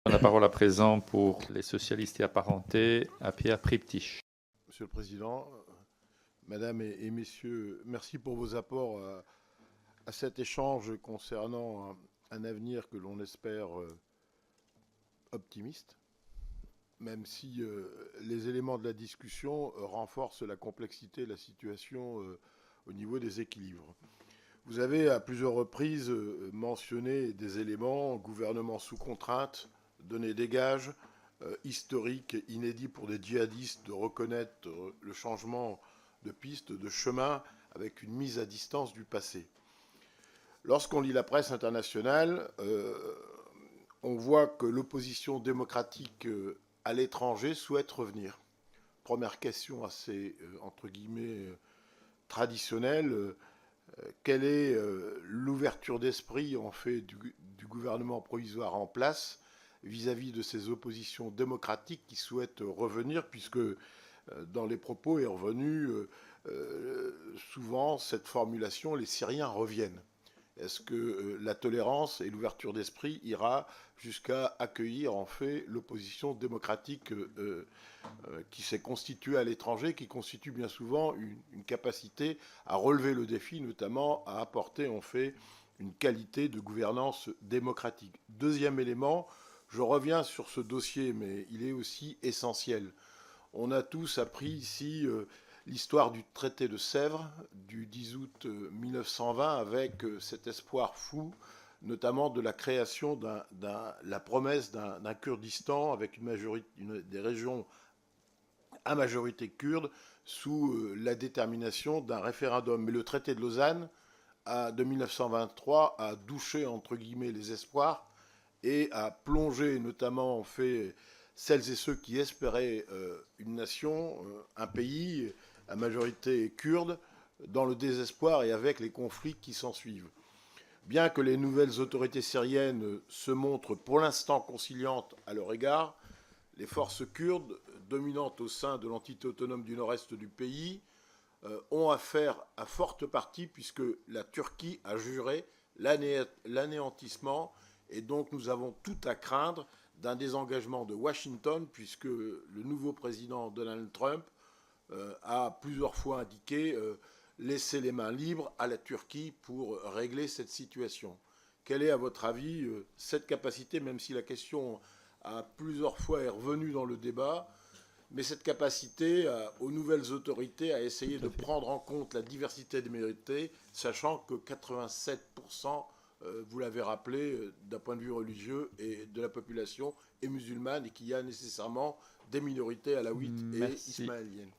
La parole à présent pour les socialistes et apparentés à Pierre Priptich. Monsieur le Président, Mesdames et Messieurs, merci pour vos apports à cet échange concernant un avenir que l'on espère optimiste, même si les éléments de la discussion renforcent la complexité de la situation au niveau des équilibres. Vous avez à plusieurs reprises mentionné des éléments, gouvernement sous contrainte, donner des gages, historique, inédit pour des djihadistes de reconnaître le changement de piste, de chemin, avec une mise à distance du passé. Lorsqu'on lit la presse internationale, on voit que l'opposition démocratique à l'étranger souhaite revenir. Première question assez, entre guillemets, traditionnelle. Quelle est l'ouverture d'esprit en fait du gouvernement provisoire en place vis-à-vis de ces oppositions démocratiques qui souhaitent revenir, puisque dans les propos est revenu souvent cette formulation « les Syriens reviennent ». Est-ce que la tolérance et l'ouverture d'esprit ira jusqu'à accueillir en fait l'opposition démocratique qui s'est constituée à l'étranger, qui constitue bien souvent une capacité à relever le défi, notamment à apporter en fait une qualité de gouvernance démocratique. Deuxième élément, je reviens sur ce dossier, mais il est aussi essentiel. On a tous appris ici l'histoire du traité de Sèvres du 10 août 1920 avec cet espoir fou, notamment de la création la promesse d'un Kurdistan avec des régions à majorité kurde sous la détermination d'un référendum. Mais le traité de Lausanne de 1923 a douché entre guillemets les espoirs et a plongé notamment en fait celles et ceux qui espéraient une nation, un pays à majorité kurde, dans le désespoir et avec les conflits qui s'ensuivent. Bien que les nouvelles autorités syriennes se montrent pour l'instant conciliantes à leur égard, les forces kurdes dominantes au sein de l'entité autonome du nord-est du pays ont affaire à forte partie puisque la Turquie a juré l'anéantissement et donc nous avons tout à craindre d'un désengagement de Washington puisque le nouveau président Donald Trump a plusieurs fois indiqué laisser les mains libres à la Turquie pour régler cette situation. Quelle est à votre avis cette capacité, même si la question a plusieurs fois est revenue dans le débat, mais cette capacité aux nouvelles autorités à essayer de prendre en compte la diversité des minorités, sachant que 87%, vous l'avez rappelé, d'un point de vue religieux et de la population est musulmane et qu'il y a nécessairement des minorités alaouites et ismaéliennes.